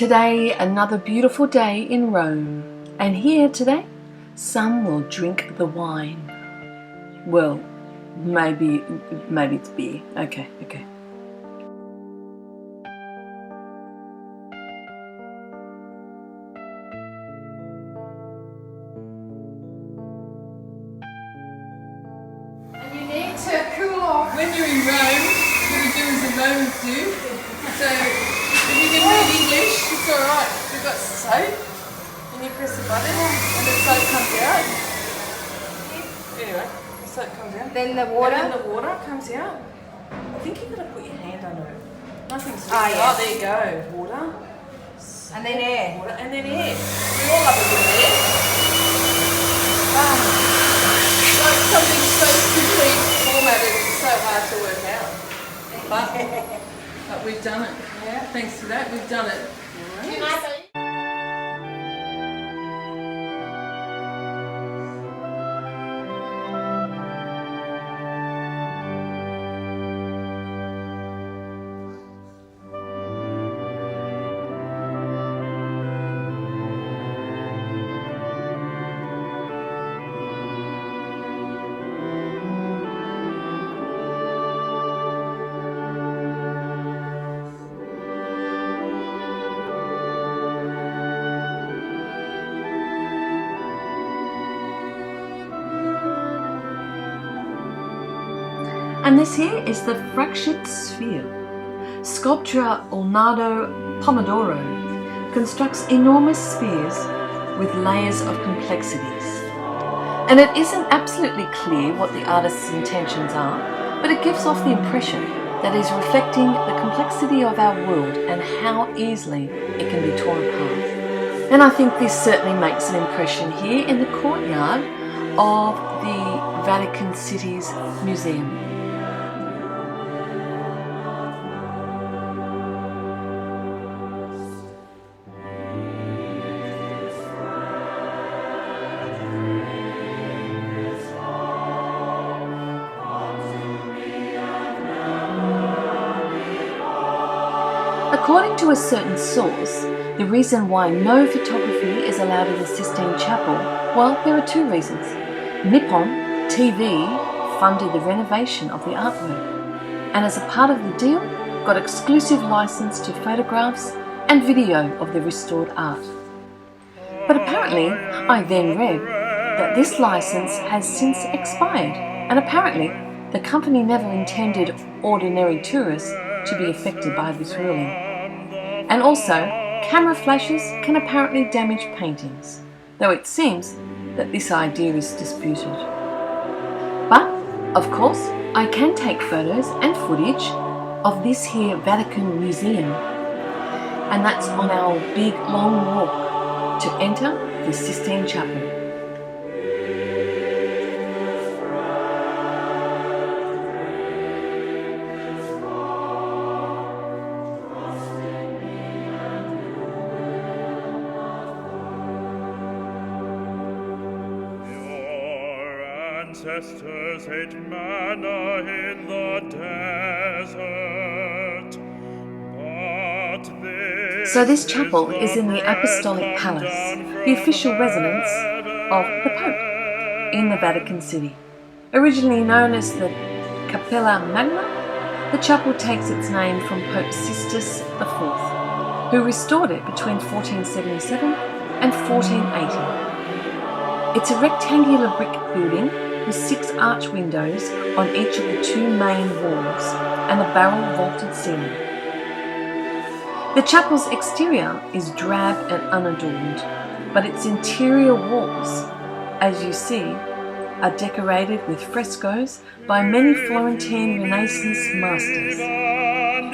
Today, another beautiful day in Rome, and here today, some will drink the wine. Well, maybe it's beer. Okay. And you need to cool off. When you're in Rome, you'll do as the Romans do. So, if you can read English, it's alright. We've got soap, and you press the button, and the soap comes out. Anyway, the soap comes out. Then the water? And then the water comes out. I think you've got to put your hand under it. Nothing's Ah, yeah. Oh, there you go. Water. And then air. Water, and then air. We all love a bit of air. Like something so simply formatted, it's so hard to work out. But we've done it. Yeah. Thanks to that, we've done it. And this here is the fractured sphere. Sculptor Leonardo Pomodoro constructs enormous spheres with layers of complexities. And it isn't absolutely clear what the artist's intentions are, but it gives off the impression that he's reflecting the complexity of our world and how easily it can be torn apart. And I think this certainly makes an impression here in the courtyard of the Vatican City's museum. According to a certain source, the reason why no photography is allowed in the Sistine Chapel, well, there are two reasons. Nippon TV funded the renovation of the artwork, and as a part of the deal, got exclusive license to photographs and video of the restored art. But apparently, I then read that this license has since expired, and apparently the company never intended ordinary tourists to be affected by this ruling. And also, camera flashes can apparently damage paintings, though it seems that this idea is disputed. But, of course, I can take photos and footage of this here Vatican Museum, and that's on our big long walk to enter the Sistine Chapel. Ancestors ate manna in the desert, but So this chapel is in the Apostolic Palace, the official residence of the Pope in the Vatican City. Originally known as the Capella Magna, the chapel takes its name from Pope Sixtus IV, who restored it between 1477 and 1480. It's a rectangular brick building with 6 arch windows on each of the 2 main walls and a barrel vaulted ceiling. The chapel's exterior is drab and unadorned, but its interior walls, as you see, are decorated with frescoes by many Florentine Renaissance masters.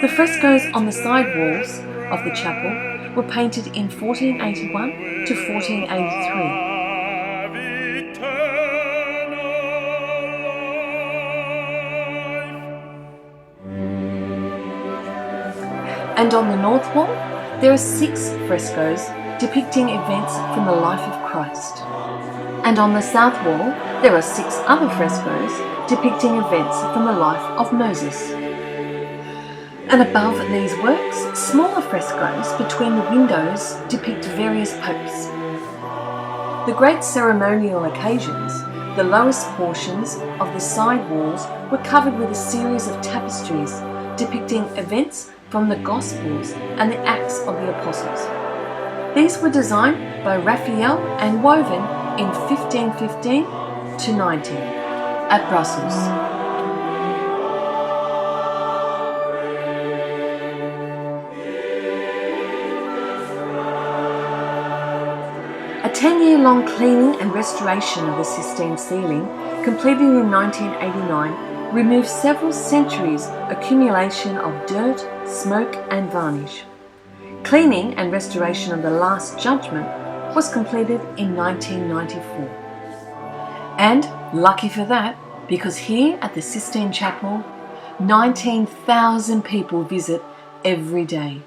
The frescoes on the side walls of the chapel were painted in 1481 to 1483. And on the north wall, there are 6 frescoes depicting events from the life of Christ. And on the south wall, there are 6 other frescoes depicting events from the life of Moses. And above these works, smaller frescoes between the windows depict various popes. The great ceremonial occasions, the lowest portions of the side walls were covered with a series of tapestries depicting events from the Gospels and the Acts of the Apostles. These were designed by Raphael and woven in 1515 to 19 at Brussels. A 10-year-long cleaning and restoration of the Sistine ceiling, completed in 1989, removed several centuries' accumulation of dirt, smoke and varnish. Cleaning and restoration of the Last Judgment was completed in 1994. And lucky for that, because here at the Sistine Chapel, 19,000 people visit every day.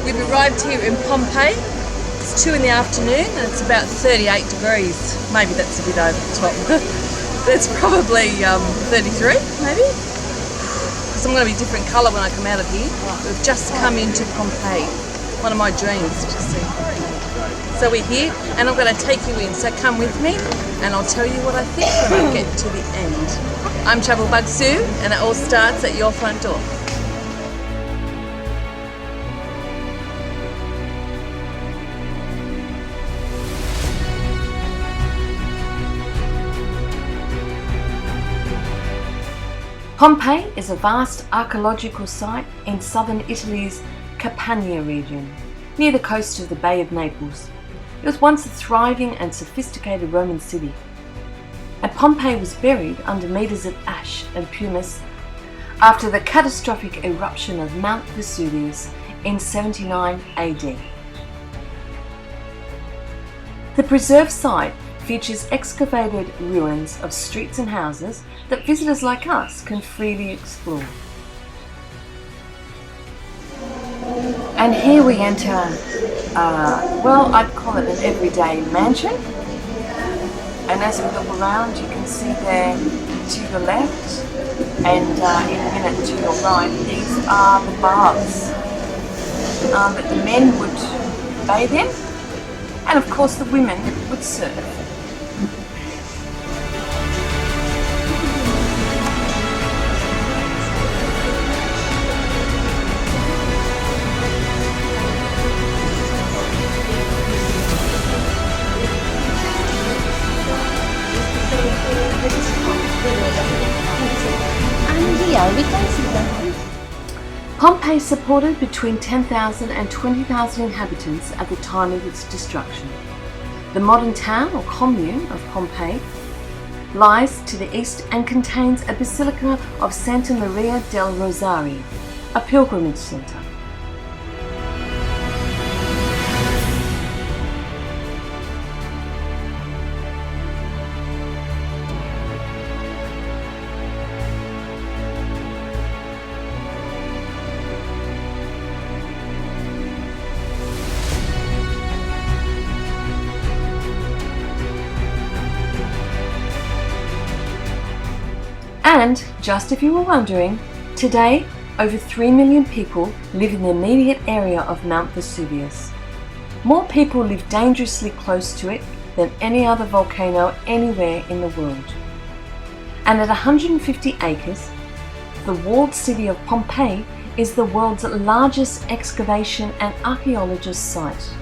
We've arrived here in Pompeii. It's 2 in the afternoon and it's about 38 degrees. Maybe that's a bit over the top. That's probably 33 maybe. Because I'm going to be a different colour when I come out of here. We've just come into Pompeii. One of my dreams to see. So we're here and I'm going to take you in. So come with me and I'll tell you what I think when I get to the end. I'm Travel Bug Sue and it all starts at your front door. Pompeii is a vast archaeological site in southern Italy's Campania region, near the coast of the Bay of Naples. It was once a thriving and sophisticated Roman city, and Pompeii was buried under meters of ash and pumice after the catastrophic eruption of Mount Vesuvius in 79 AD. The preserved site features excavated ruins of streets and houses that visitors like us can freely explore. And here we enter, well, I'd call it an everyday mansion. And as we look around, you can see there to the left and in a minute to your right, these are the baths that the men would bathe in, and of course the women would serve. We can see them. Pompeii supported between 10,000 and 20,000 inhabitants at the time of its destruction. The modern town or commune of Pompeii lies to the east and contains a basilica of Santa Maria del Rosario, a pilgrimage centre. And, just if you were wondering, today over 3 million people live in the immediate area of Mount Vesuvius. More people live dangerously close to it than any other volcano anywhere in the world. And at 150 acres, the walled city of Pompeii is the world's largest excavation and archaeologist site.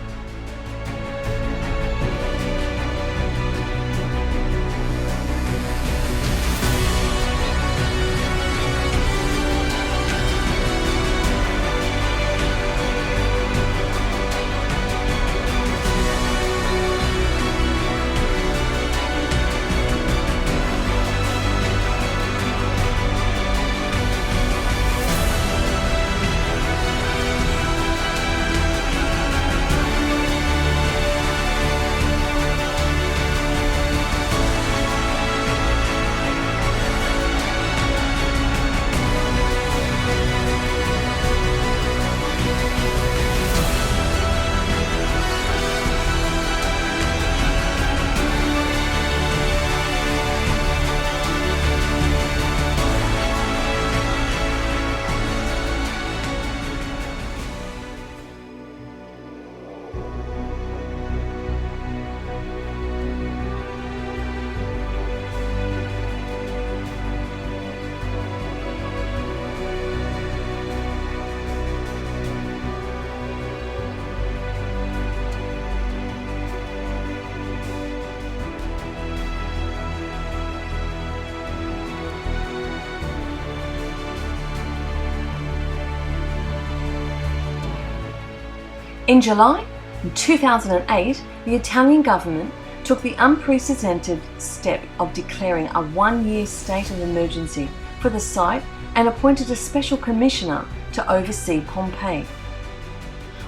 In July 2008, the Italian government took the unprecedented step of declaring a one-year state of emergency for the site and appointed a special commissioner to oversee Pompeii.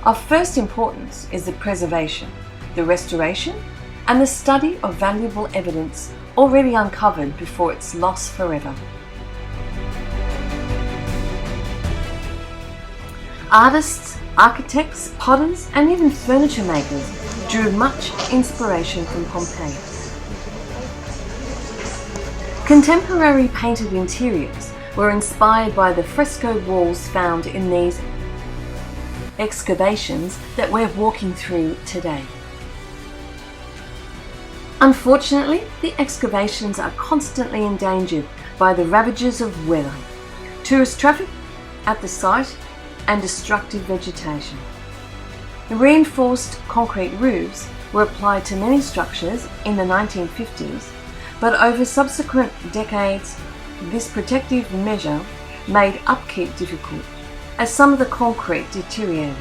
Of first importance is the preservation, the restoration, and the study of valuable evidence already uncovered before its loss forever. Artists, architects, potters, and even furniture makers drew much inspiration from Pompeii. Contemporary painted interiors were inspired by the frescoed walls found in these excavations that we're walking through today. Unfortunately, the excavations are constantly endangered by the ravages of weather, tourist traffic at the site, and destructive vegetation. The reinforced concrete roofs were applied to many structures in the 1950s, but over subsequent decades, this protective measure made upkeep difficult as some of the concrete deteriorated.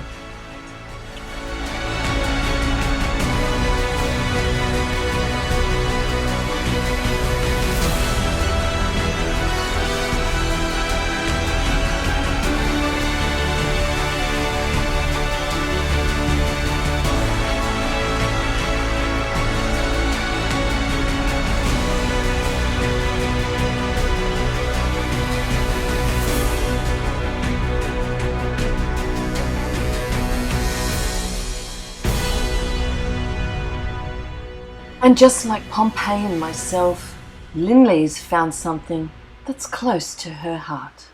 And just like Pompeii and myself, Linley's found something that's close to her heart.